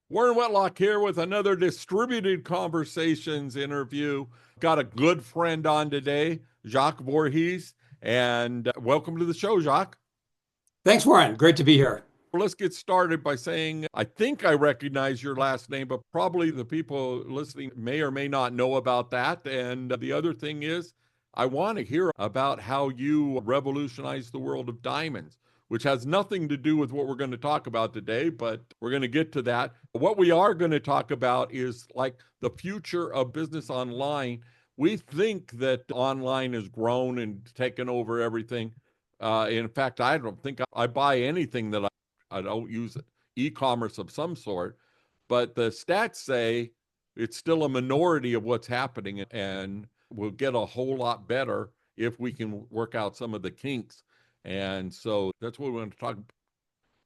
Warren Whitlock here with another Distributed Conversations interview. Got a good friend on today, Jacques Voorhees, and welcome to the show, Jacques. Thanks, Warren. Great to be here. Let's get started by saying I think I recognize your last name, but probably the people listening may or may not know about that. And the other thing is, I want to hear about how you revolutionized the world of diamonds, which has nothing to do with what we're going to talk about today, but we're going to get to that. What we are going to talk about is like the future of business online. We think that online has grown and taken over everything. In fact, I don't think I buy anything that I don't use e-commerce of some sort, but the stats say it's still a minority of what's happening, and we'll get a whole lot better if we can work out some of the kinks. And so that's what we want to talk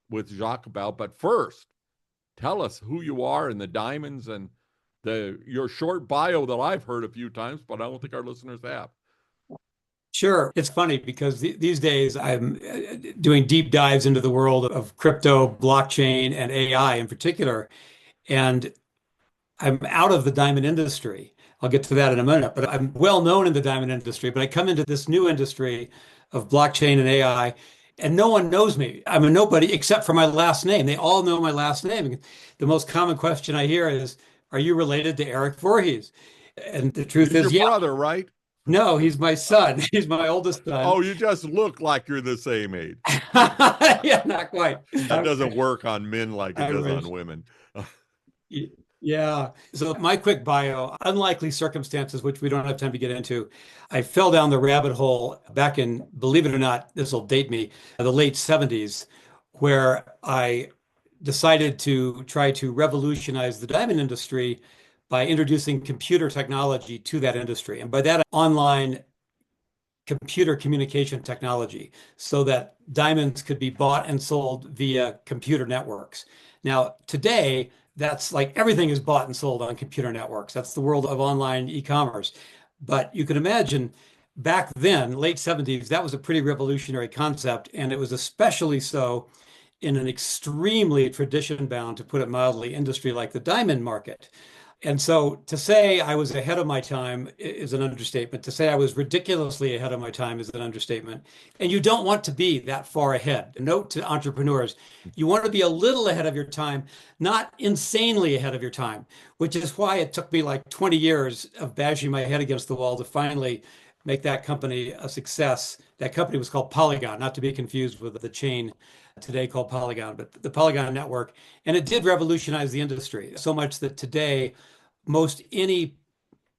with Jacques about. But first, tell us who you are and the diamonds and your short bio that I've heard a few times, but I don't think our listeners have. Sure. It's funny because these days I'm doing deep dives into the world of crypto, blockchain, and AI in particular. And I'm out of the diamond industry. I'll get to that in a minute, but I'm well known in the diamond industry. But I come into this new industry of blockchain and AI, and no one knows me. I'm a nobody except for my last name. They all know my last name. The most common question I hear is, "Are you related to Eric Voorhees?" And the truth He's is, your yeah. brother, right? No, he's my son. He's my oldest son. Oh, you just look like you're the same age. Yeah, not quite. That doesn't work on men like it I does wish. on women. Yeah. So my quick bio, unlikely circumstances, which we don't have time to get into. I fell down the rabbit hole back in, believe it or not, this will date me, the late 70s, where I decided to try to revolutionize the diamond industry by introducing computer technology to that industry. And by that, online computer communication technology so that diamonds could be bought and sold via computer networks. Now, today, that's like everything is bought and sold on computer networks. That's the world of online e-commerce. But you can imagine back then, late 70s, that was a pretty revolutionary concept. And it was especially so in an extremely tradition bound, to put it mildly, industry like the diamond market. And so to say I was ahead of my time is an understatement. To say I was ridiculously ahead of my time is an understatement. And you don't want to be that far ahead. Note to entrepreneurs, you want to be a little ahead of your time, not insanely ahead of your time, which is why it took me like 20 years of bashing my head against the wall to finally make that company a success. That company was called Polygon, not to be confused with the chain today called Polygon, but the Polygon network. And it did revolutionize the industry so much that today, most any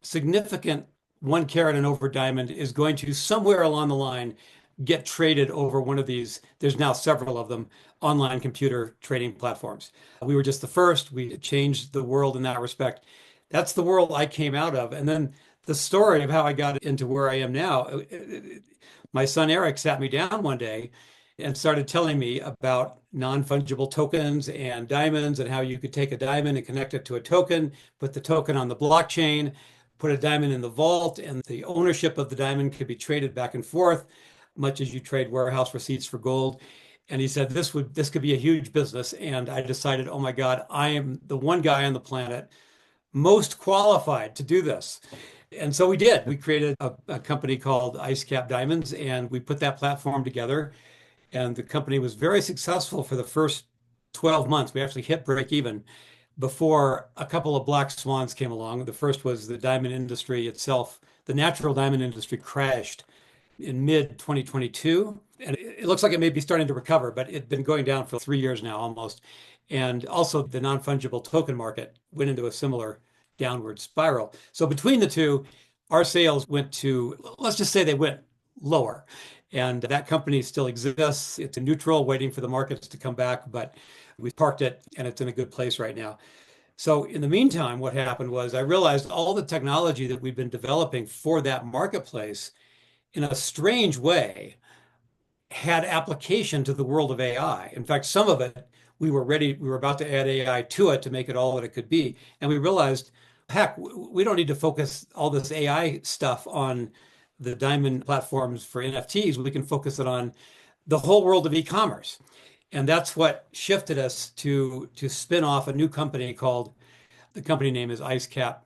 significant 1 carat and over diamond is going to somewhere along the line get traded over one of these. There's now several of them, online computer trading platforms. We were just the first. We changed the world in that respect. That's the world I came out of. And then the story of how I got into where I am now, my son Eric sat me down one day and started telling me about non-fungible tokens and diamonds and how you could take a diamond and connect it to a token, put the token on the blockchain, put a diamond in the vault, and the ownership of the diamond could be traded back and forth, much as you trade warehouse receipts for gold. And he said this could be a huge business. And I decided, oh my God, I am the one guy on the planet most qualified to do this. And so we did. We created a company called Icecap Diamonds, and we put that platform together. And the company was very successful for the first 12 months. We actually hit break even before a couple of black swans came along. The first was the diamond industry itself. The natural diamond industry crashed in mid 2022. And it looks like it may be starting to recover, but it's been going down for 3 years now almost. And also the non-fungible token market went into a similar downward spiral. So between the two, our sales went to, let's just say they went lower. And that company still exists. It's in neutral, waiting for the markets to come back, but we parked it and it's in a good place right now. So in the meantime, what happened was I realized all the technology that we've been developing for that marketplace in a strange way had application to the world of AI. In fact, some of it, we were about to add AI to it to make it all that it could be. And we realized, heck, we don't need to focus all this AI stuff on the diamond platforms for NFTs. We can focus it on the whole world of e-commerce. And that's what shifted us to spin off a new company called, the company name is Icecap.ai.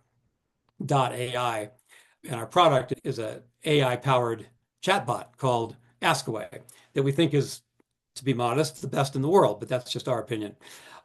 And our product is a AI powered chatbot called Askaway that we think is, to be modest, the best in the world, but that's just our opinion.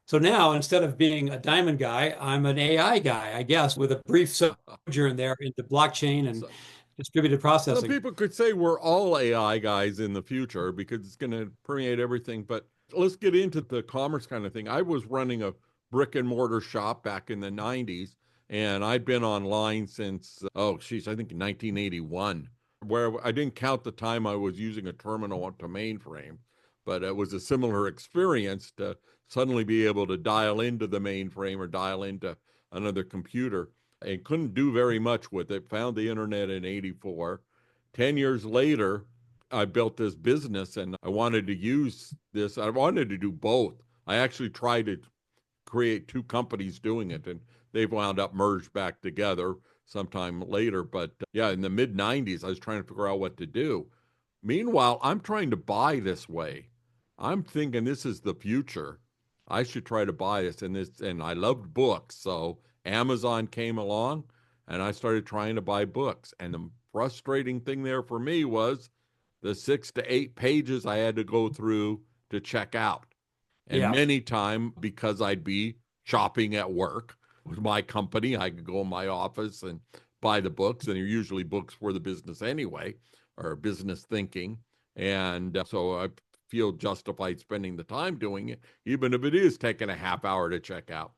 So now, instead of being a diamond guy, I'm an AI guy, I guess, with a brief sojourn there into blockchain and So, distributed some processing. people could say we're all AI guys in the future because it's going to permeate everything. But let's get into the commerce kind of thing. I was running a brick and mortar shop back in the 90s, and I'd been online since, oh, sheesh, I think 1981, where I didn't count the time I was using a terminal to mainframe, but it was a similar experience to suddenly be able to dial into the mainframe or dial into another computer and couldn't do very much with it. Found the internet in 84. 10 years later, I built this business and I wanted to use this. I wanted to do both. I actually tried to create two companies doing it, and they've wound up merged back together sometime later. But yeah, in the mid 90s, I was trying to figure out what to do. Meanwhile, I'm trying to buy this way. I'm thinking this is the future. I should try to buy this. And I loved books. So Amazon came along and I started trying to buy books. And the frustrating thing there for me was the 6 to 8 pages I had to go through to check out. And Yeah. many times, because I'd be shopping at work with my company, I could go in my office and buy the books, and they're usually books for the business anyway, or business thinking. And so I feel justified spending the time doing it, even if it is taking a half hour to check out.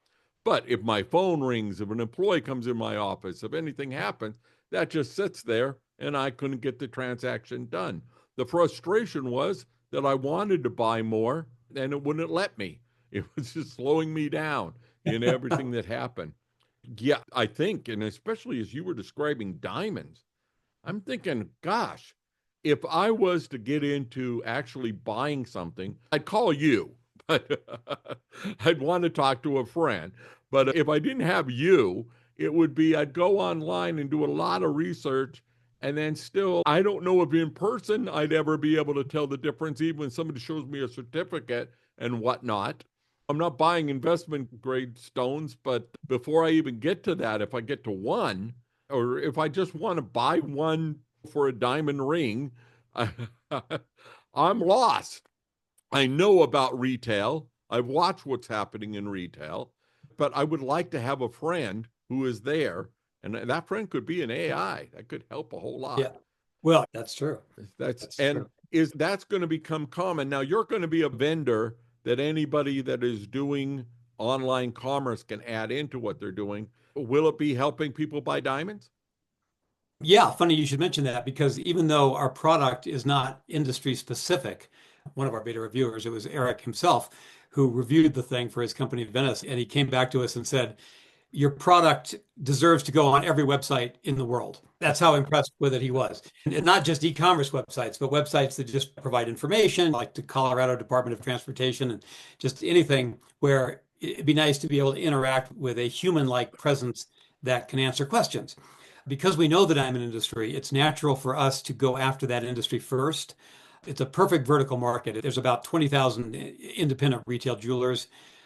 But if my phone rings, if an employee comes in my office, if anything happens, that just sits there and I couldn't get the transaction done. The frustration was that I wanted to buy more and it wouldn't let me. It was just slowing me down in everything that happened. Yeah, I think, and especially as you were describing diamonds, I'm thinking, gosh, if I was to get into actually buying something, I'd call you, but I'd want to talk to a friend. But if I didn't have you, it would be I'd go online and do a lot of research. And then still, I don't know if in person I'd ever be able to tell the difference, even when somebody shows me a certificate and whatnot. I'm not buying investment grade stones, but before I even get to that, if I get to one, or if I just want to buy one for a diamond ring, I'm lost. I know about retail. I've watched what's happening in retail, but I would like to have a friend who is there, and that friend could be an AI. That could help a whole Yeah. lot. Well, that's true. That's That's and true. is that's going to become common. Now you're going to be a vendor that anybody that is doing online commerce can add into what they're doing. Will it be helping people buy diamonds? Yeah, funny you should mention that because even though our product is not industry specific, one of our beta reviewers, it was Eric himself who reviewed the thing for his company, Venice, and he came back to us and said, your product deserves to go on every website in the world. That's how impressed with it he was. And not just e-commerce websites, but websites that just provide information, like the Colorado Department of Transportation, and just anything where it'd be nice to be able to interact with a human-like presence that can answer questions. Because we know the diamond industry, it's natural for us to go after that industry first. It's a perfect vertical market. There's about 20,000 independent retail jewelers.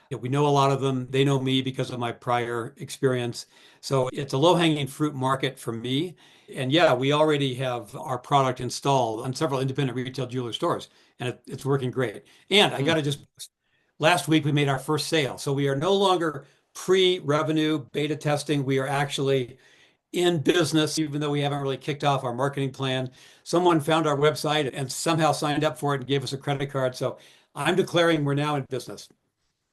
We know a lot of them. They know me because of my prior experience. So it's a low-hanging fruit market for me. And yeah, we already have our product installed on several independent retail jeweler stores, and it's working great. And I got Mm, to just, last week we made our first sale. So we are no longer pre-revenue beta testing. We are actually in business, even though we haven't really kicked off our marketing plan. Someone found our website and somehow signed up for it and gave us a credit card. So I'm declaring we're now in business.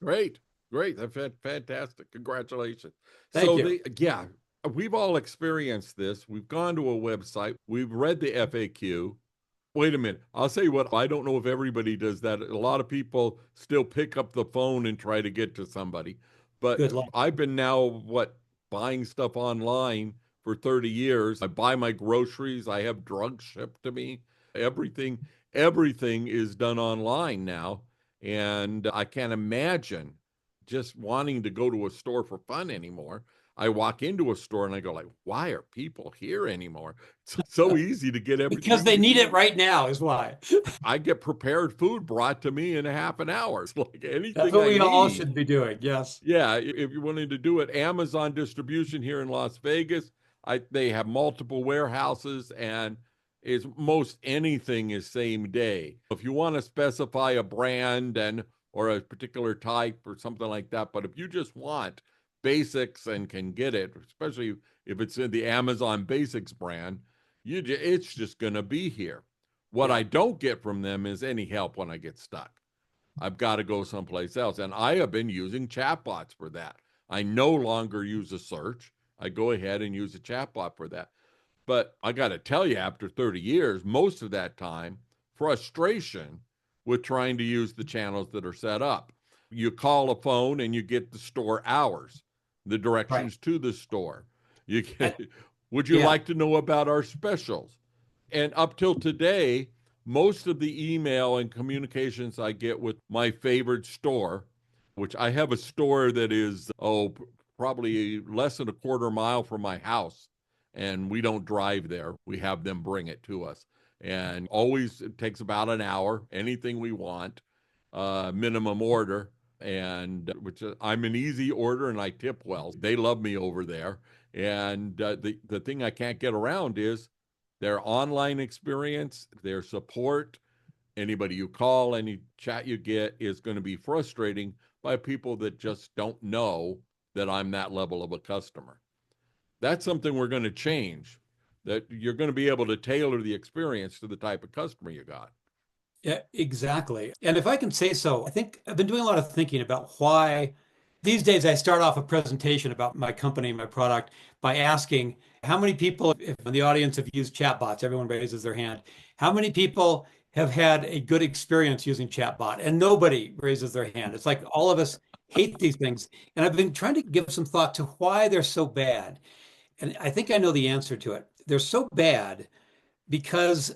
great, great. That's fantastic. Congratulations. Thank So you. yeah, we've all experienced this. We've gone to a website. We've read the FAQ. Wait a minute. I'll say what, I don't know if everybody does that. A lot of people still pick up the phone and try to get to somebody. But Good luck. I've been now, buying stuff online for 30 years. I buy my groceries, I have drugs shipped to me. Everything, everything is done online now. And I can't imagine just wanting to go to a store for fun anymore. I walk into a store and I go like, why are people here anymore? It's so easy to get Because everything. they need it right now is why. I get prepared food brought to me in a half an hour. It's like That's anything what I we all need. should be doing. Yes. Yeah, if you're willing to do it, Amazon distribution here in Las Vegas, they have multiple warehouses, and is most anything is same day. If you want to specify a brand and or a particular type or something like that, but if you just want basics and can get it, especially if it's in the Amazon Basics brand, it's just going to be here. What Yeah. I don't get from them is any help when I get stuck. I've got to go someplace else. And I have been using chatbots for that. I no longer use a search. I go ahead and use a chatbot for that. But I got to tell you, after 30 years, most of that time, frustration with trying to use the channels that are set up. You call a phone and you get the store hours, the Right. directions to the store. You And, get, would you yeah. like to know about our specials? And up till today, most of the email and communications I get with my favorite store, which I have a store that is, probably less than a quarter mile from my house. And we don't drive there. We have them bring it to us. And always it takes about an hour, anything we want, minimum order. And which I'm an easy order and I tip well. They love me over there. And the thing I can't get around is their online experience, their support. Anybody you call, any chat you get is going to be frustrating by people that just don't know that I'm that level of a customer. That's something we're going to change, that you're going to be able to tailor the experience to the type of customer you got. Yeah, exactly. And if I can say so, I think I've been doing a lot of thinking about why these days I start off a presentation about my company, my product, by asking how many people, if in the audience have used chatbots, everyone raises their hand. How many people have had a good experience using chatbot? And nobody raises their hand. It's like all of us hate these things. And I've been trying to give some thought to why they're so bad. And I think I know the answer to it. They're so bad because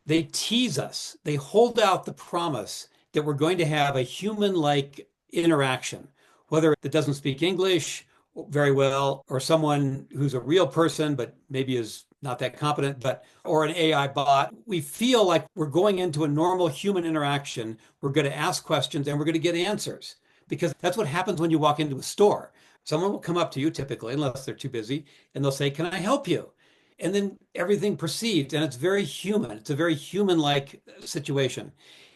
they tease us. They hold out the promise that we're going to have a human-like interaction, whether it doesn't speak English very well, or someone who's a real person, but maybe is not that competent, but or an AI bot. We feel like we're going into a normal human interaction. We're going to ask questions and we're going to get answers because that's what happens when you walk into a store. Someone will come up to you typically, unless they're too busy, and they'll say, "Can I help you?" And then everything proceeds, and it's very human. It's a very human-like situation.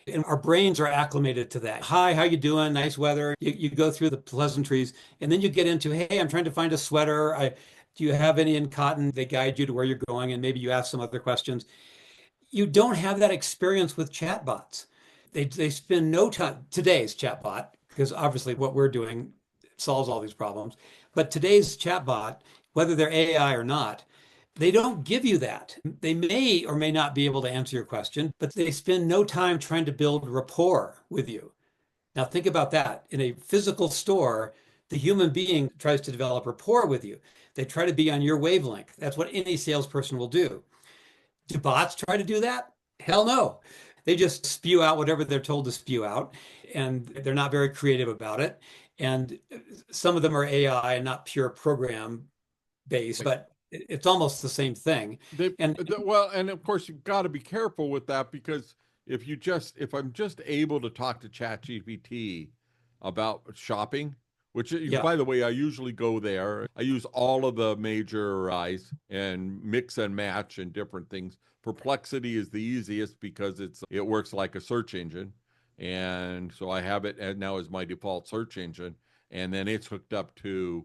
And our brains are acclimated to that. Hi, how you doing? Nice weather. You go through the pleasantries, and then you get into, hey, I'm trying to find a sweater. Do you have any in cotton? They guide you to where you're going, and maybe you ask some other questions. You don't have that experience with chatbots. They spend no time, today's chatbot, because obviously what we're doing solves all these problems. But today's chatbot, whether they're AI or not, they don't give you that. They may or may not be able to answer your question, but they spend no time trying to build rapport with you. Now, think about that. In a physical store, the human being tries to develop rapport with you. They try to be on your wavelength. That's what any salesperson will do. Do bots try to do that? Hell no. They just spew out whatever they're told to spew out, and they're not very creative about it. And some of them are AI and not pure program based, but it's almost the same thing. And Well, and of course you've got to be careful with that, because if I'm just able to talk to ChatGPT about shopping, which yeah, by the way, I usually go there. I use all of the major eyes and mix and match and different things. Perplexity is the easiest because it works like a search engine. And so I have it now as my default search engine. And then it's hooked up to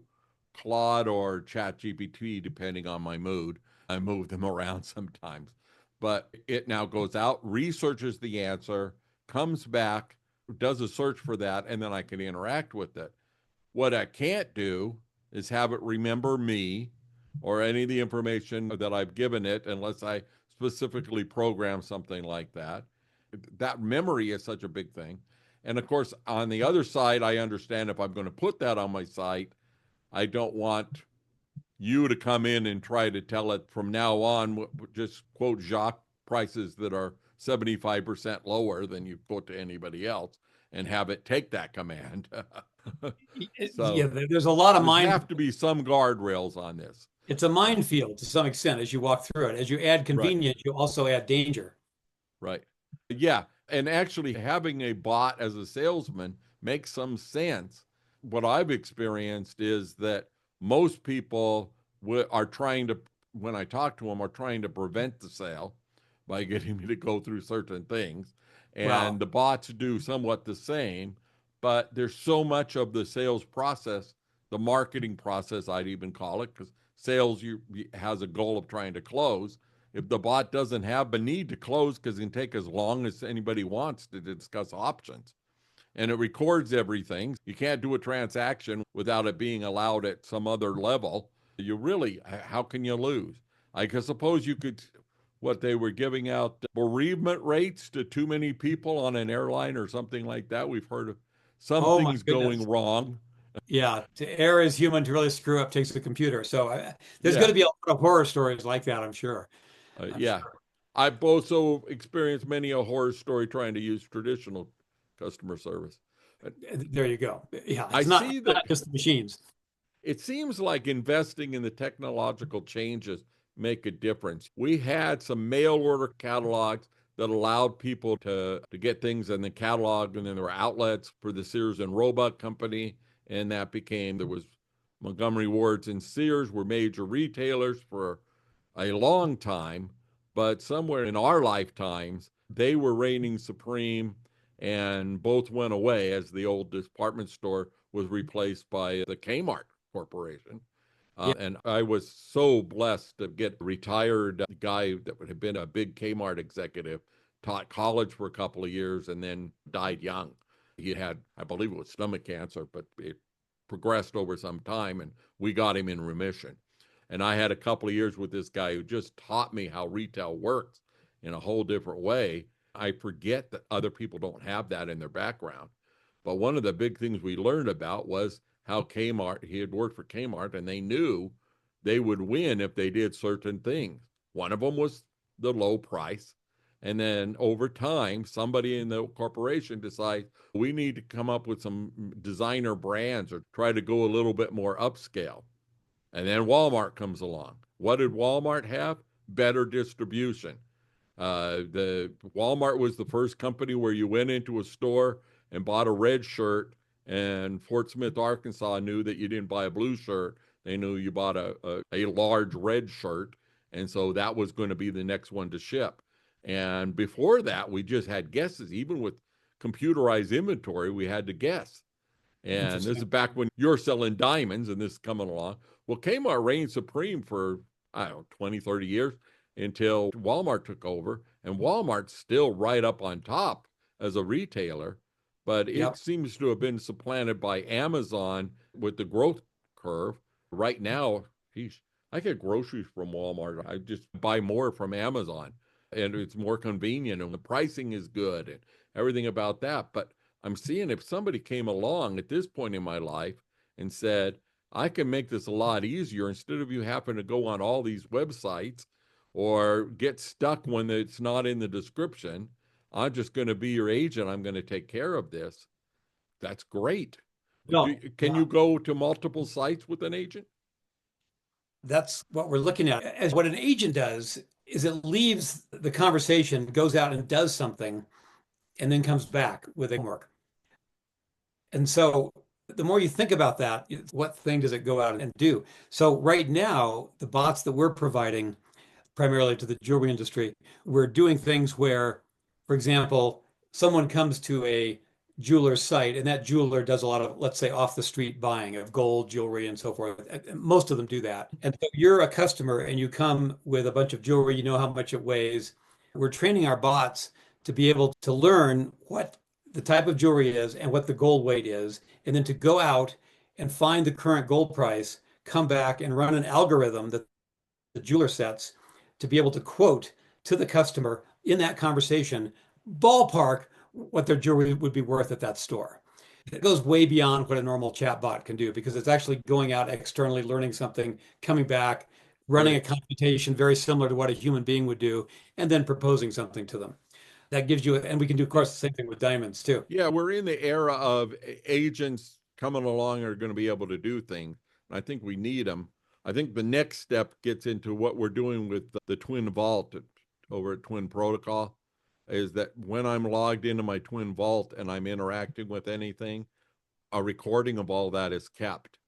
Claude or ChatGPT, depending on my mood. I move them around sometimes. But it now goes out, researches the answer, comes back, does a search for that, and then I can interact with it. What I can't do is have it remember me or any of the information that I've given it unless I specifically program something like that. That memory is such a big thing. And of course, on the other side, I understand if I'm going to put that on my site, I don't want you to come in and try to tell it from now on, just quote Jacques, prices that are 75% lower than you quote to anybody else, and have it take that command. Yeah, So there's a lot of there's mind. have to be some guardrails on this. It's a Uh, minefield to some extent as you walk through it. As you add right, convenience, you also add danger. right. Yeah. And actually having a bot as a salesman makes some sense. What I've experienced is that most people are trying to, when I talk to them, are trying to prevent the sale by getting me to go through certain things. And Wow. the bots do somewhat the same, but there's so much of the sales process, the marketing process, I'd even call it, because sales has a goal of trying to close. If the bot doesn't have the need to close because it can take as long as anybody wants to discuss options, and it records everything. You can't do a transaction without it being allowed at some other level. You really, how can you lose? I suppose you could, what they were giving out bereavement rates to too many people on an airline or something like that. We've heard of some Oh my things going goodness. wrong. Yeah, to err is human, to really screw up takes a computer. So there's going Yeah, to be a lot of horror stories like that, I'm sure. I'm yeah. sure. I've also experienced many a horror story trying to use traditional customer service. There you go. Yeah, I it's see not that just the machines. it seems like investing in the technological changes make a difference. We had some mail order catalogs that allowed people to get things in the catalog, and then there were outlets for the Sears and Roebuck company, and that became there was Montgomery Ward's and Sears were major retailers for a long time, but somewhere in our lifetimes they were reigning supreme, and both went away as the old department store was replaced by the Kmart Corporation. Yeah, And I was so blessed to get a retired guy that would have been a big Kmart executive, taught college for a couple of years, and then died young. He had, I believe it was stomach cancer, but it progressed over some time, and we got him in remission. And I had a couple of years with this guy who just taught me how retail works in a whole different way. I forget that other people don't have that in their background. But one of the big things we learned about was how Kmart, he had worked for Kmart, and they knew they would win if they did certain things. One of them was the low price. And then over time, somebody in the corporation decides we need to come up with some designer brands or try to go a little bit more upscale. And then Walmart comes along. What did Walmart have? Better distribution. The Walmart was the first company where you went into a store and bought a red shirt, and Fort Smith, Arkansas knew that you didn't buy a blue shirt. They knew you bought a large red shirt, and so that was going to be the next one to ship. And before that, we just had guesses. Even with computerized inventory, we had to guess. And this is interesting. back when you're selling diamonds and this is coming along. Well, Kmart reigned supreme for, I don't know, 20, 30 years until Walmart took over. And Walmart's still right up on top as a retailer, but it Yep. seems to have been supplanted by Amazon with the growth curve. Right now, geez, I get groceries from Walmart. I just buy more from Amazon, and it's more convenient and the pricing is good and everything about that. But I'm seeing if somebody came along at this point in my life and said, I can make this a lot easier instead of you having to go on all these websites or get stuck when it's not in the description. I'm just going to be your agent. I'm going to take care of this. That's great. No, Can you go to multiple sites with an agent? that's what we're looking at. As what an agent does is it leaves the conversation, goes out and does something, and then comes back with homework. And so the more you think about that, what thing does it go out and do? So right now, the bots that we're providing primarily to the jewelry industry, we're doing things where, for example, someone comes to a jeweler's site and that jeweler does a lot of, let's say, off the street buying of gold, jewelry, and so forth. Most of them do that. And so you're a customer and you come with a bunch of jewelry, you know how much it weighs. We're training our bots to be able to learn what the type of jewelry is and what the gold weight is, and then to go out and find the current gold price, come back and run an algorithm that the jeweler sets to be able to quote to the customer in that conversation, ballpark what their jewelry would be worth at that store. It goes way beyond what a normal chatbot can do because it's actually going out externally, learning something, coming back, running a Great. computation very similar to what a human being would do, and then proposing something to them. That gives you, and we can do, of course, the same thing with diamonds too. Yeah, we're in the era of agents coming along are going to be able to do things. And I think we need them. I think the next step gets into what we're doing with the Twin Vault over at Twin Protocol, is that when I'm logged into my Twin Vault and I'm interacting with anything, a recording of all that is kept.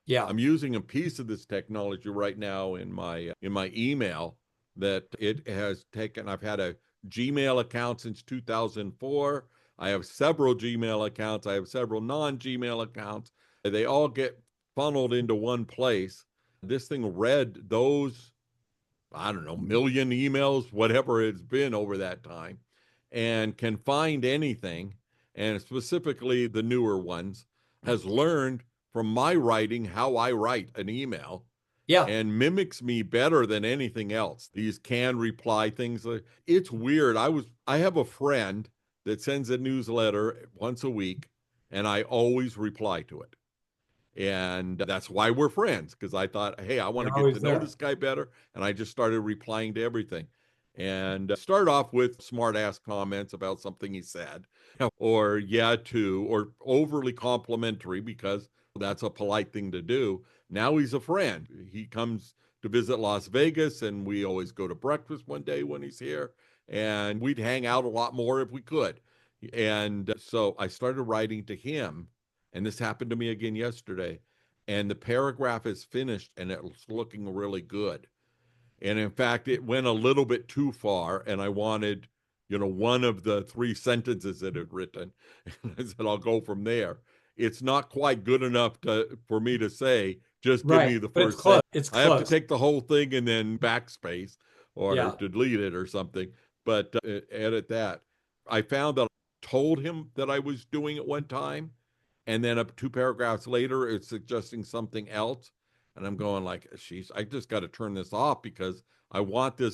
Yeah. I'm using a piece of this technology right now in my email that it has taken. I've had a Gmail account since 2004. I have several Gmail accounts. I have several non-Gmail accounts. They all get funneled into one place. This thing read those, I don't know, million emails, whatever it's been over that time, and can find anything, and specifically the newer ones, has learned from my writing how I write an email Yeah. and mimics me better than anything else. These can reply things. It's weird. I have a friend that sends a newsletter once a week, and I always reply to it. And that's why we're friends, because I thought, hey, I want to You're get always to know there. this guy better. And I just started replying to everything, and start off with smart ass comments about something he said, or yeah, to, or overly complimentary, because that's a polite thing to do. Now he's a friend. He comes to visit Las Vegas, and we always go to breakfast one day when he's here, and we'd hang out a lot more if we could. And so I started writing to him, and this happened to me again yesterday, and the paragraph is finished and it's looking really good. And in fact, it went a little bit too far, and I wanted, one of the three sentences it had written. And I said, I'll go from there. It's not quite good enough for me to say, just give me Right. the But it's first close. sentence. It's I have to close. take the whole thing and then backspace or Yeah. delete it or something, but edit that. I found that I told him that I was doing it one time, and then up two paragraphs later, it's suggesting something else. And I'm going like, sheesh, I just got to turn this off, because I want to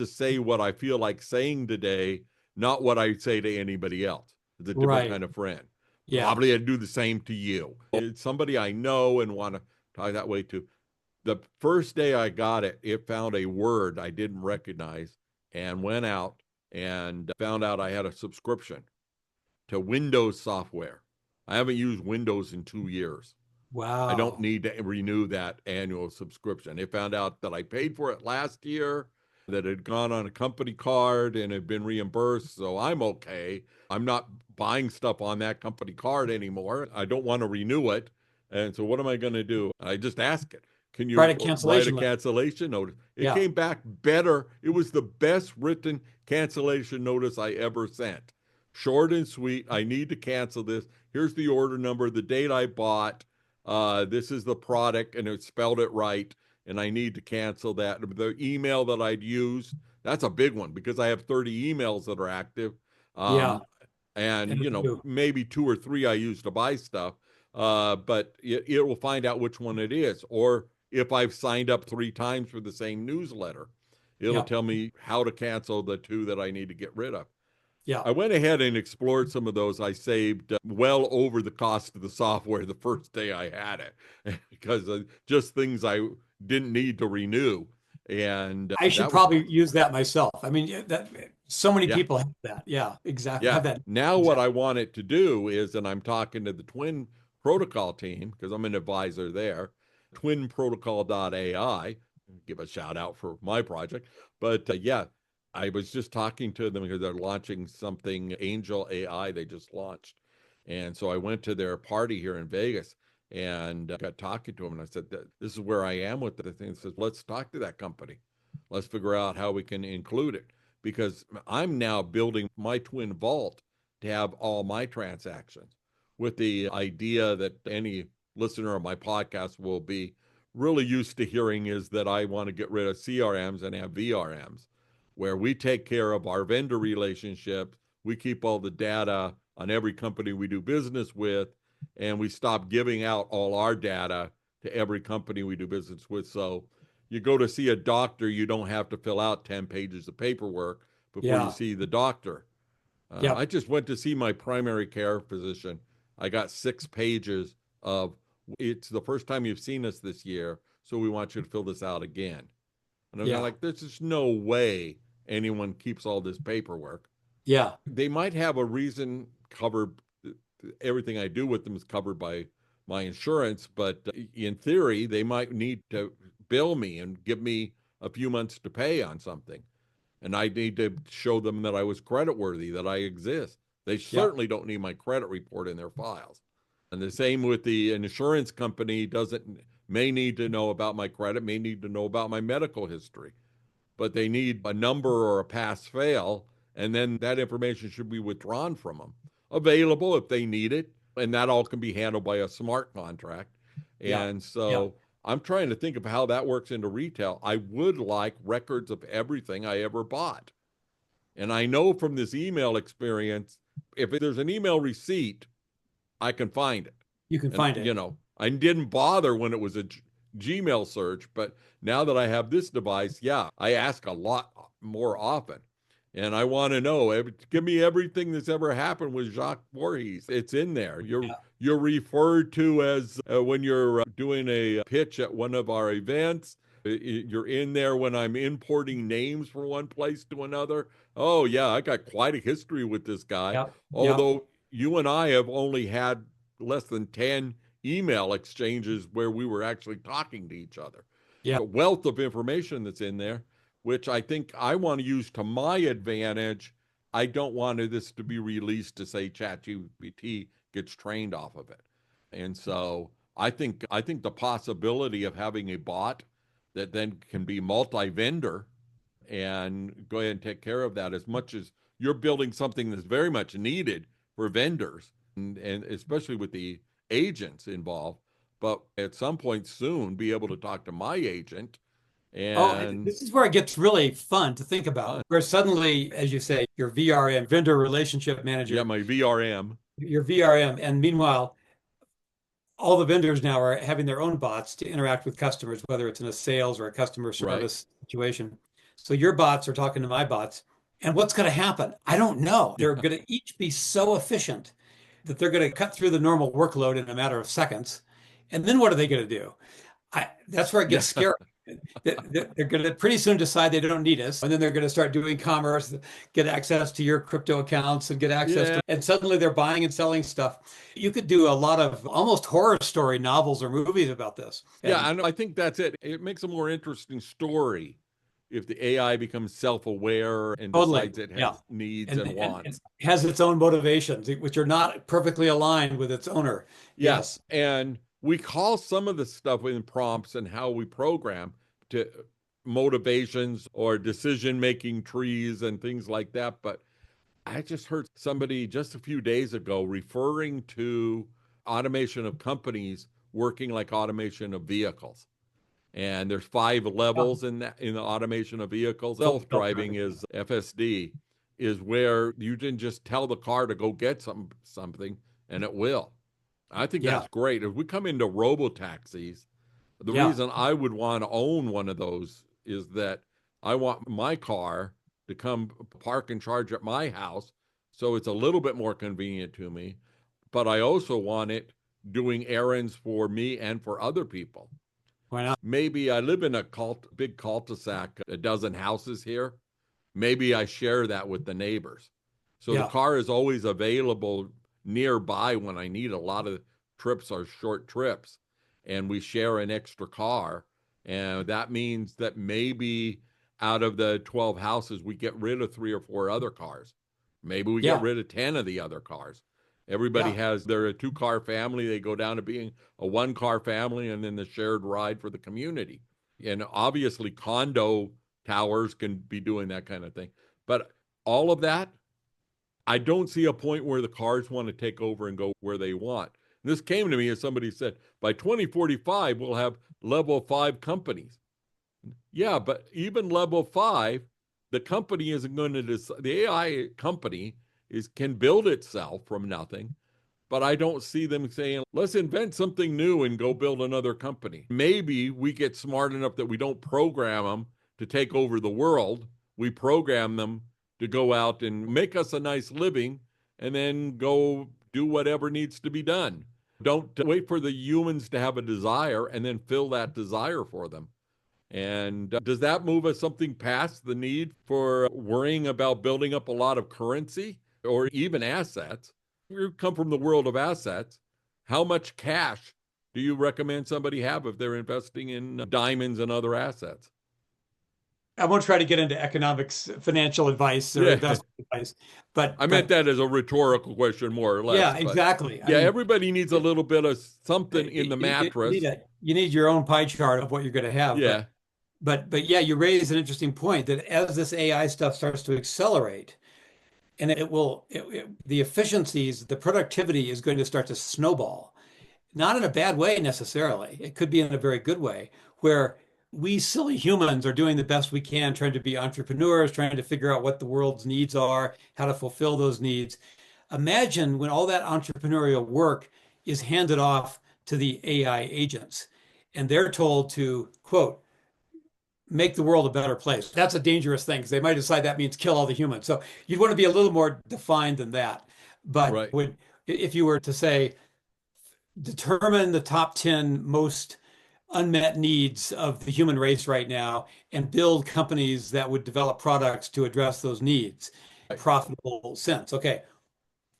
say what I feel like saying today, not what I say to anybody else. It's a different Right. kind of friend. Yeah. Probably I'd do the same to you. It's somebody I know and want to talk that way to. The first day I got it, it found a word I didn't recognize and went out and found out I had a subscription to Windows software. I haven't used Windows in 2 years. I don't Wow. need to renew that annual subscription. They found out that I paid for it last year, that it had gone on a company card and had been reimbursed. So I'm okay. I'm not buying stuff on that company card anymore. I don't want to renew it. And so what am I going to do? I just ask it. Can Write you a write a cancellation letter. cancellation notice? It Yeah. came back better. It was the best written cancellation notice I ever sent. Short and sweet. I need to cancel this. Here's the order number, the date I bought. This is the product, and it spelled it right, and I need to cancel that. The email that I'd used, that's a big one, because I have 30 emails that are active. Yeah. Um, and, And you. maybe two or three I use to buy stuff. But it will find out which one it is. Or if I've signed up 3 times for the same newsletter, it'll Yeah. tell me how to cancel the two that I need to get rid of. Yeah. I went ahead and explored some of those. I saved well over the cost of the software the first day I had it, because just things I didn't need to renew. And I should that was probably nice. use that myself. I mean, that so many Yeah. people have that. Yeah, exactly. Yeah. Have that Now, what exact. I want it to do is, and I'm talking to the Twin Protocol team, because I'm an advisor there, twinprotocol.ai, give a shout out for my project. But yeah, I was just talking to them because they're launching something, Angel AI, they just launched. And so I went to their party here in Vegas and got talking to them. And I said, this is where I am with the thing. It says, let's talk to that company. Let's figure out how we can include it, because I'm now building my Twin Vault to have all my transactions, with the idea that any listener of my podcast will be really used to hearing, is that I want to get rid of CRMs and have VRMs, where we take care of our vendor relationships. We keep all the data on every company we do business with, and we stop giving out all our data to every company we do business with. So you go to see a doctor, you don't have to fill out 10 pages of paperwork before you Yeah. see the doctor. I Yep. just went to see my primary care physician. I got 6 pages of, it's the first time you've seen us this year, so we want you to fill this out again. And I'm Yeah. like, there's just no way anyone keeps all this paperwork. Yeah. They might have a reason covered everything I do with them is covered by my insurance, but in theory, they might need to bill me and give me a few months to pay on something. And I need to show them that I was creditworthy, that I exist. They Yeah. certainly don't need my credit report in their files. And the same with the insurance company doesn't may need to know about my credit, may need to know about my medical history, but they need a number or a pass fail, and then that information should be withdrawn from them, available if they need it, and that all can be handled by a smart contract. Yeah. And Yeah. so I'm trying to think of how that works into retail. I would like records of everything I ever bought. And I know from this email experience, if there's an email receipt, I can find it. You can And, find it. I didn't bother when it was a Gmail search, but now that I have this device, yeah, I ask a lot more often. And I want to know, give me everything that's ever happened with Jacques Voorhees. It's in there. Yeah. You're referred to as when you're doing a pitch at one of our events. You're in there when I'm importing names from one place to another. Oh, yeah, I got quite a history with this guy. Yeah. Yeah. Although you and I have only had less than 10 email exchanges where we were actually talking to each other. Yeah. The wealth of information that's in there, which I think I want to use to my advantage. I don't want this to be released to say ChatGPT gets trained off of it. And so I think the possibility of having a bot that then can be multi-vendor and go ahead and take care of that, as much as you're building something that's very much needed for vendors and especially with the agents involved, but at some point soon be able to talk to my agent Oh, and this is where it gets really fun to think about, where suddenly, as you say, your VRM, vendor relationship yeah, manager, my VRM. your VRM, and meanwhile, all the vendors now are having their own bots to interact with customers, whether it's in a sales or a customer Right. service situation. So your bots are talking to my bots. And what's going to happen? I don't know. They're Yeah. going to each be so efficient that they're going to cut through the normal workload in a matter of seconds. And then what are they going to do? That's where it Yeah. gets scary. They're going to pretty soon decide they don't need us. And then they're going to start doing commerce, get access to your crypto accounts and get access Yeah. to, and suddenly they're buying and selling stuff. You could do a lot of almost horror story novels or movies about this. Yeah. And And I think that's it. It makes a more interesting story if the AI becomes self-aware and totally, decides it yeah. has needs And, and and wants. has its own motivations, which are not perfectly aligned with its owner. Yeah. Yes. And we call some of the stuff in prompts and how we program to motivations or decision making trees and things like that. But I just heard somebody just a few days ago referring to automation of companies working like automation of vehicles. And there's 5 levels in the automation of vehicles. Self-driving is FSD, is where you can just tell the car to go get something and it will. I think Yeah. that's great. If we come into robo taxis, the Yeah. reason I would want to own one of those is that I want my car to come park and charge at my house, so it's a little bit more convenient to me. But I also want it doing errands for me and for other people. Why not? Maybe I live in a big cul-de-sac, a dozen houses here. Maybe I share that with the neighbors. So the Yeah. car is always available nearby when I need. A lot of trips are short trips and we share an extra car. And that means that maybe out of the 12 houses, we get rid of 3 or 4 other cars. Maybe we get Yeah. rid of 10 of the other cars. Everybody Yeah. has they're a 2 car family. They go down to being a 1 car family and then the shared ride for the community. And obviously, condo towers can be doing that kind of thing. But all of that, I don't see a point where the cars want to take over and go where they want. And this came to me as somebody said, by 2045, we'll have level 5 companies. Yeah, but even level 5, the company isn't going to decide. The AI company can build itself from nothing, but I don't see them saying, let's invent something new and go build another company. Maybe we get smart enough that we don't program them to take over the world. We program them to go out and make us a nice living and then go do whatever needs to be done. Don't wait for the humans to have a desire and then fill that desire for them. And does that move us something past the need for worrying about building up a lot of currency or even assets? You come from the world of assets. How much cash do you recommend somebody have if they're investing in diamonds and other assets? I won't try to get into economics, financial advice or Yeah, investment advice, but I meant that as a rhetorical question, more or less. yeah, But exactly. I yeah, mean, everybody needs a little bit of something in the you need mattress. you need your own pie chart of what you're going to have, Yeah, but yeah, you raise an interesting point that as this AI stuff starts to accelerate, and the efficiencies, the productivity is going to start to snowball. Not in a bad way necessarily. It could be in a very good way, where we silly humans are doing the best we can, trying to be entrepreneurs, trying to figure out what the world's needs are, how to fulfill those needs. Imagine when all that entrepreneurial work is handed off to the AI agents and they're told to, quote, make the world a better place. That's a dangerous thing because they might decide that means kill all the humans. So you'd want to be a little more defined than that. But right. if you were to say, determine the top 10 most unmet needs of the human race right now and build companies that would develop products to address those needs in a Right. profitable sense. Okay,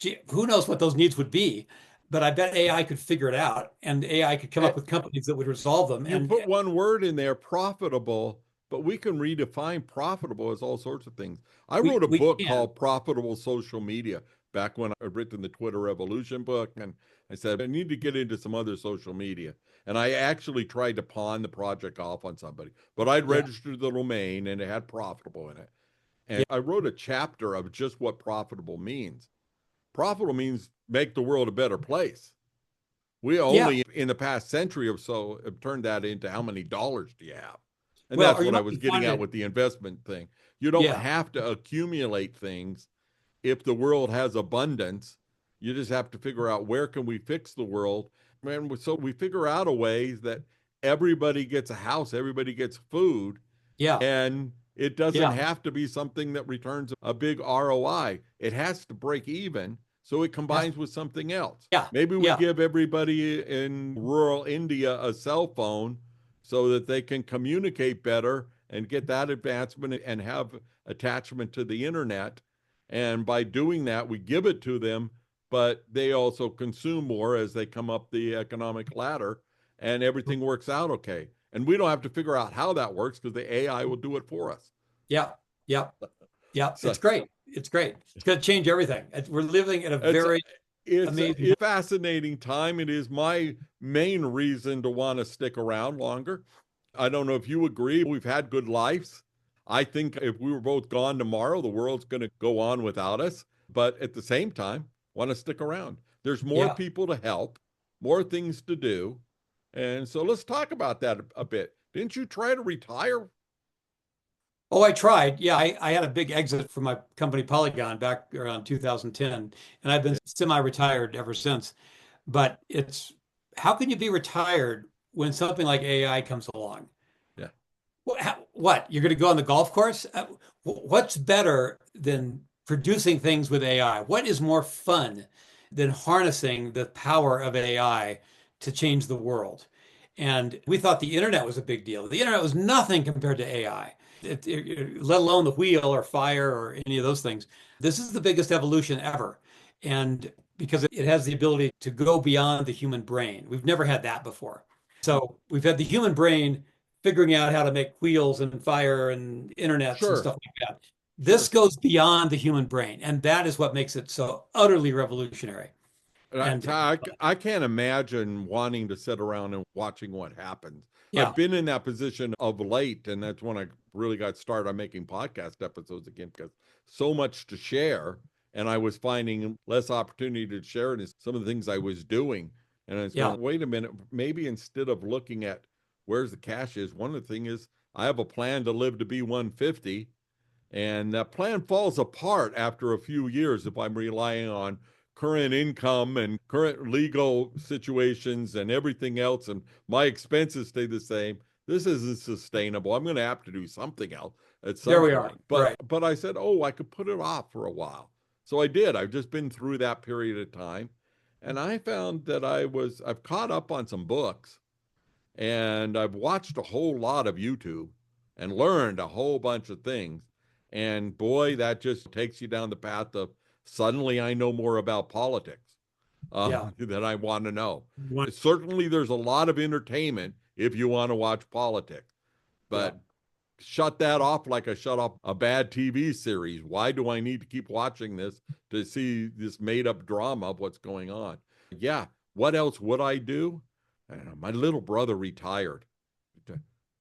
gee, who knows what those needs would be, but I bet AI could figure it out and AI could come Eh, up with companies that would resolve them. You And put one word in there, profitable, but we can redefine profitable as all sorts of things. I wrote a we book can. called Profitable Social Media back when I'd written the Twitter Revolution book. And I said, I need to get into some other social media. And I actually tried to pawn the project off on somebody, but I'd Yeah, registered the domain and it had profitable in it. And yeah, I wrote a chapter of just what profitable means. Profitable means make the world a better place. We yeah. only in the past century or so have turned that into how many dollars do you have? And Well, that's or you what I might was be getting at finding, with the investment thing. You don't yeah, have to accumulate things if the world has abundance. You just have to figure out where can we fix the world. And so we figure out a way that everybody gets a house, everybody gets food, yeah, and it doesn't yeah, have to be something that returns a big ROI. It has to break even so it yes, combines with something else. yeah, Maybe we yeah, give everybody in rural India a cell phone so that they can communicate better and get that advancement and have attachment to the internet. And by doing that, we give it to them, but they also consume more as they come up the economic ladder and everything works out okay. And we don't have to figure out how that works because the AI will do it for us. yeah, yeah, yeah. So It's great. It's great. It's going to change everything. We're living in a it's very it's amazing. a fascinating time. It is my main reason to want to stick around longer. I don't know if you agree. We've had good lives. I think if we were both gone tomorrow, the world's going to go on without us. But at the same time, want to stick around. There's more Yeah. people to help, more things to do. And so let's talk about that a bit. Didn't you try to retire? Oh, I tried. Yeah, I had a big exit from my company Polygon back around 2010, and I've been Yeah. semi-retired ever since. But it's how can you be retired when something like AI comes along? Yeah. What? You're going to go on the golf course? What's better than producing things with AI? What is more fun than harnessing the power of AI to change the world? And we thought the internet was a big deal. The internet was nothing compared to AI, let alone the wheel or fire or any of those things. This is the biggest evolution ever. And because it has the ability to go beyond the human brain. We've never had that before. So we've had the human brain figuring out how to make wheels and fire and internets and Sure. stuff like that. This Sure. goes beyond the human brain, and that is what makes it so utterly revolutionary. And I can't imagine wanting to sit around and watching what happens. yeah, I've been in that position of late, and that's when I really got started on making podcast episodes again because so much to share, and I was finding less opportunity to share it in some of the things I was doing. And I was yeah, going, wait a minute, maybe instead of looking at where's the cash is, one of the things is I have a plan to live to be 150, and that plan falls apart after a few years if I'm relying on current income and current legal situations and everything else, and my expenses stay the same. This isn't sustainable. I'm going to have to do something else at there some we are. point. But Right. but I said, oh, I could put it off for a while. So I did. I've just been through that period of time, and I found that I've caught up on some books and I've watched a whole lot of YouTube and learned a whole bunch of things. And boy, that just takes you down the path of suddenly I know more about politics Yeah. than I want to know. One, Certainly, there's a lot of entertainment if you want to watch politics, yeah. but shut that off like I shut off a bad TV series. Why do I need to keep watching this to see this made up drama of what's going on? Yeah. What else would I do? I don't know. My little brother retired.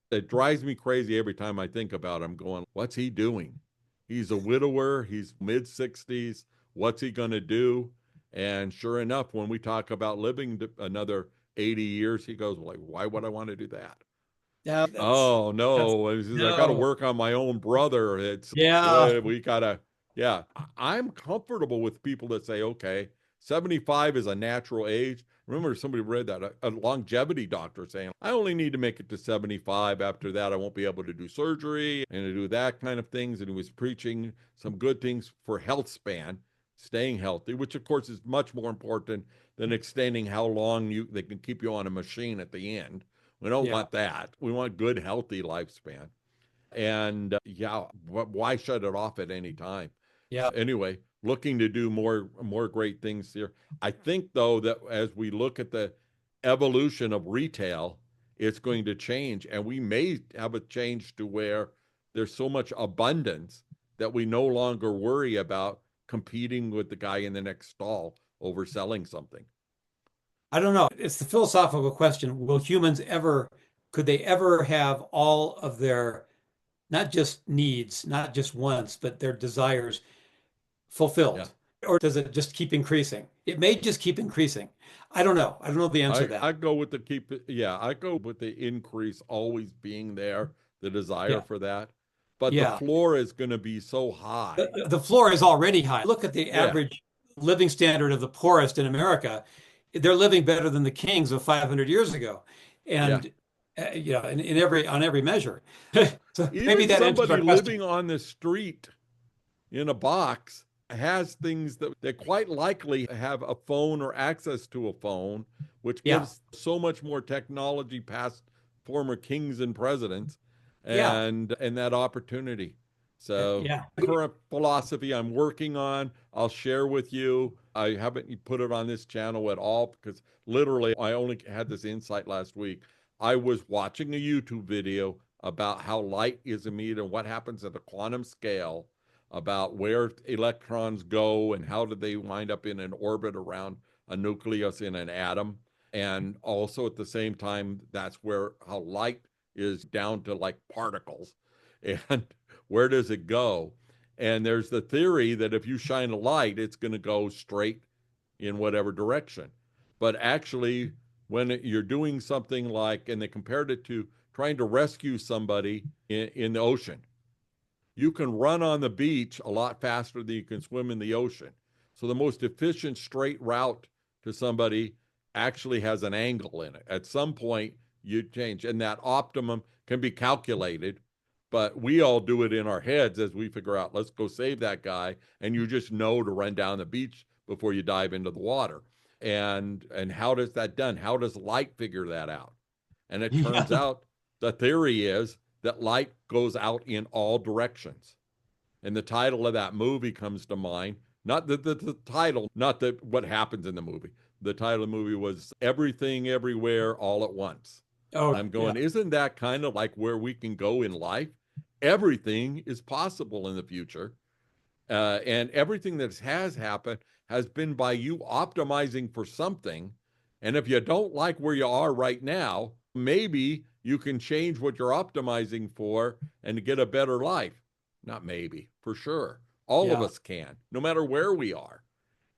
It drives me crazy every time I think about him going, what's he doing? He's a widower. He's mid 60s. What's he going to do? And sure enough, when we talk about living another 80 years, he goes, like, why would I want to do that? Yeah. Oh That's no, I got to no. work on my own brother. It's Yeah. we gotta, yeah. I'm comfortable with people that say, okay, 75 is a natural age. Remember, somebody read that a longevity doctor saying, I only need to make it to 75. After that, I won't be able to do surgery and to do that kind of things. And he was preaching some good things for health span, staying healthy, which of course is much more important than extending how long they can keep you on a machine at the end. We don't Yeah. want that. We want good, healthy lifespan. And yeah, why shut it off at any time? Yeah. So anyway, looking to do more great things here. I think though that as we look at the evolution of retail, it's going to change, and we may have a change to where there's so much abundance that we no longer worry about competing with the guy in the next stall over selling something. I don't know. It's the philosophical question. Could they ever have all of their, not just needs, not just wants, but their desires Yeah. fulfilled? Or does it just keep increasing? It may just keep increasing. I don't know. I don't know the answer to I that. go with the keep it, yeah, I go with the increase always being there, the desire Yeah. for that. But the Yeah. floor is going to be so high. The floor is already high. Look at the Yeah. average living standard of the poorest in America. They're living better than the kings of 500 years ago. Yeah. And on every measure. So maybe Even that answers somebody our question. living on the street in a box has things that they quite likely have a phone or access to a phone, which Yeah. gives so much more technology past former kings and presidents Yeah. and that opportunity. So Yeah. current philosophy I'm working on, I'll share with you. I haven't put it on this channel at all because literally I only had this insight last week. I was watching a YouTube video about how light is emitted and what happens at the quantum scale, about where electrons go and how do they wind up in an orbit around a nucleus in an atom. And also at the same time, that's where how light is down to like particles. And where does it go? And there's the theory that if you shine a light, it's going to go straight in whatever direction. But actually, when you're doing something like, and they compared it to trying to rescue somebody in the ocean, you can run on the beach a lot faster than you can swim in the ocean. So the most efficient straight route to somebody actually has an angle in it. At some point, you change, and that optimum can be calculated, but we all do it in our heads as we figure out, let's go save that guy, and you just know to run down the beach before you dive into the water. And how does that done? How does light figure that out? And it turns Yeah. out the theory is that light goes out in all directions. And the title of that movie comes to mind. Not the title, not the what happens in the movie. The title of the movie was Everything Everywhere All at Once. And Oh, I'm yeah. going, isn't that kind of like where we can go in life? Everything is possible in the future. And everything that has happened has been by you optimizing for something. And if you don't like where you are right now, maybe you can change what you're optimizing for and get a better life. Not maybe, for sure. All of Yeah. us can, no matter where we are.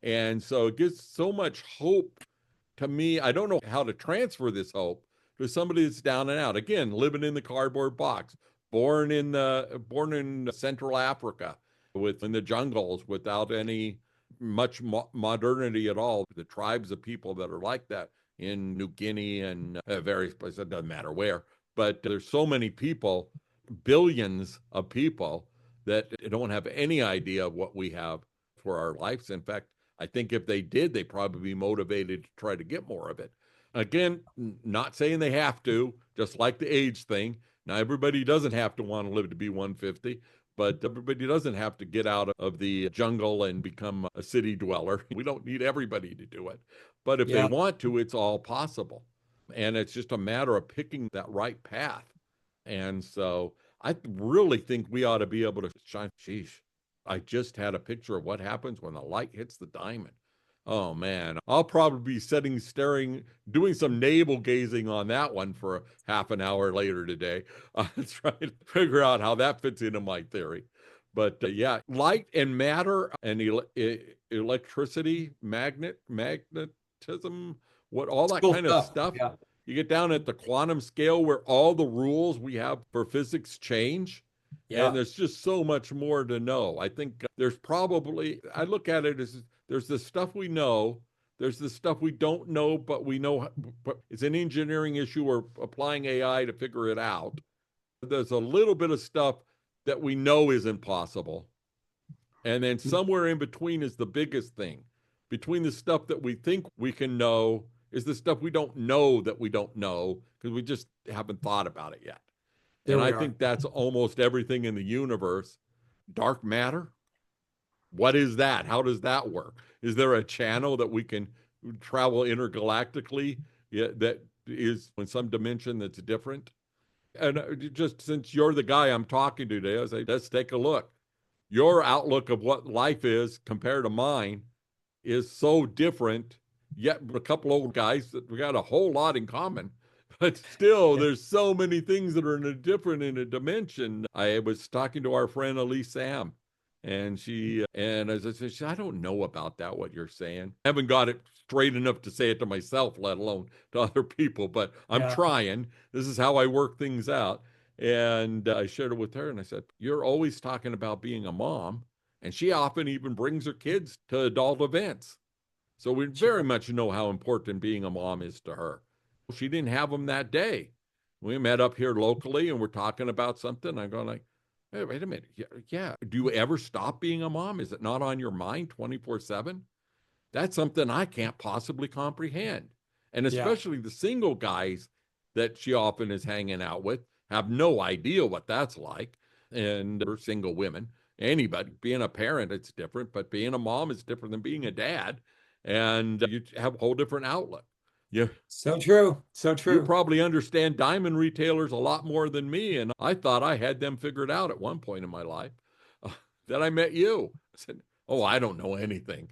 And so it gives so much hope to me. I don't know how to transfer this hope to somebody that's down and out. Again, living in the cardboard box, born in Central Africa, in the jungles without any much modernity at all. The tribes of people that are like that in New Guinea and various places, it doesn't matter where, but there's so many people, billions of people that don't have any idea of what we have for our lives. In fact, I think if they did, they'd probably be motivated to try to get more of it. Again, not saying they have to, just like the age thing. Now, everybody doesn't have to want to live to be 150, But everybody doesn't have to get out of the jungle and become a city dweller. We don't need everybody to do it. But if they Yeah. want to, it's all possible. And it's just a matter of picking that right path. And so I really think we ought to be able to shine. Sheesh, I just had a picture of what happens when the light hits the diamond. Oh man, I'll probably be staring, doing some navel gazing on that one for a half an hour later today. Trying to figure out how that fits into my theory. But yeah, light and matter and electricity, magnetism, what all It's that cool kind of stuff. stuff. Yeah. You get down at the quantum scale where all the rules we have for physics change. And Yeah. there's just so much more to know. I think there's probably, I look at it as there's the stuff we know, there's the stuff we don't know, but we know but it's an engineering issue or applying AI to figure it out. There's a little bit of stuff that we know is impossible. And then somewhere in between is the biggest thing. Between the stuff that we think we can know is the stuff we don't know that we don't know because we just haven't thought about it yet. There And we I are. think that's almost everything in the universe. Dark matter, what is that? How does that work? Is there a channel that we can travel intergalactically, that is in some dimension that's different? And just since you're the guy I'm talking to today, I say, let's take a look. Your outlook of what life is compared to mine is so different, yet a couple old guys that we got a whole lot in common. But still, Yeah. there's so many things that are in a dimension. I was talking to our friend Elise Sam, and as I said, I don't know about that, what you're saying. I haven't got it straight enough to say it to myself, let alone to other people, but I'm Yeah. trying. This is how I work things out. And I shared it with her, and I said, you're always talking about being a mom. And she often even brings her kids to adult events. So we very Sure. much know how important being a mom is to her. She didn't have them that day. We met up here locally and we're talking about something. I'm going like, hey, wait a minute. Yeah, yeah. Do you ever stop being a mom? Is it not on your mind 24/7? That's something I can't possibly comprehend. And Yeah. especially the single guys that she often is hanging out with have no idea what that's like. And they're single women. Anybody, being a parent, it's different, but being a mom is different than being a dad. And you have a whole different outlook. You, So true. So you true. probably understand diamond retailers a lot more than me. And I thought I had them figured out at one point in my life. Then I met you. I said, oh, I don't know anything.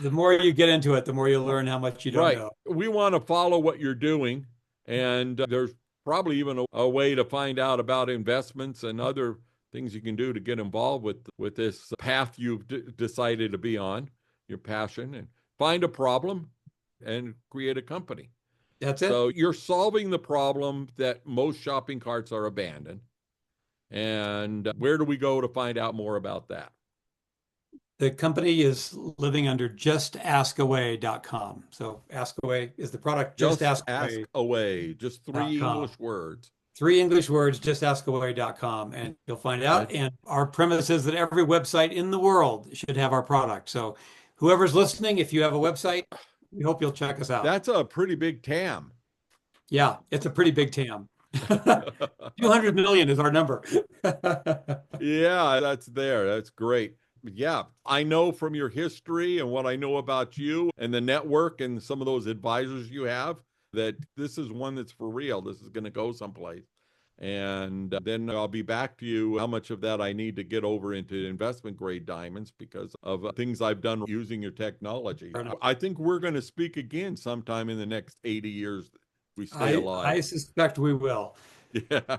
The more you get into it, the more you learn how much you don't Right. know. We want to follow what you're doing. And there's probably even a way to find out about investments and other things you can do to get involved with this path you've decided to be on, your passion, and find a problem and create a company. That's it. So you're solving the problem that most shopping carts are abandoned. And where do we go to find out more about that? The company is living under justaskaway.com. So Ask Away is the product, Just ask justaskaway.com. away. Just three English words. Three English words, justaskaway.com, and you'll find Uh, out. And our premise is that every website in the world should have our product. So whoever's listening, if you have a website, we hope you'll check us out. that's a pretty big TAM. Yeah, it's a pretty big TAM. 200 million is our number. Yeah, that's there. That's great. Yeah, I know from your history and what I know about you and the network and some of those advisors you have that this is one that's for real. This is going to go someplace. And then I'll be back to you how much of that I need to get over into investment grade diamonds because of things I've done using your technology. I think we're going to speak again sometime in the next 80 years if we stay alive. I suspect we will. Yeah,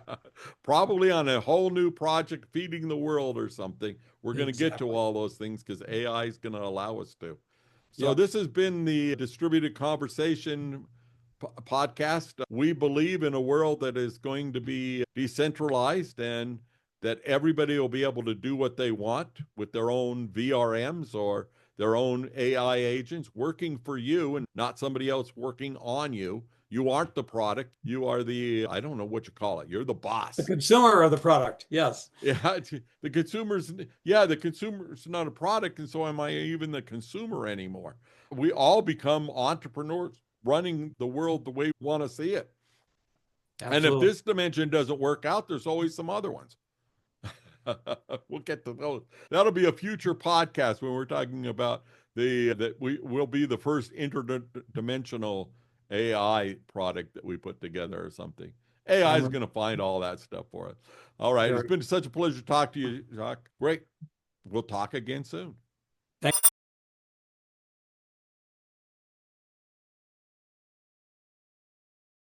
probably on a whole new project, feeding the world or something. We're going to get to Exactly. all those things because AI is going to allow us to. So Yep. this has been the Distributed Conversation podcast. We believe in a world that is going to be decentralized and that everybody will be able to do what they want with their own VRMs or their own AI agents working for you and not somebody else working on you. You aren't the product. You are I don't know what you call it. You're the The boss. consumer of the product. Yes. Yeah, the consumer's not a product. And so am I even the consumer anymore? We all become entrepreneurs running the world the way we want to see it. And if Absolutely. this dimension doesn't work out, there's always some other ones. We'll get to those. That'll be a future podcast when we're talking about that we will be the first interdimensional AI product that we put together or something. AI is going to find all that stuff for us. All right. It's been such a pleasure to talk to you, Jacques. Great. We'll talk again soon. Thank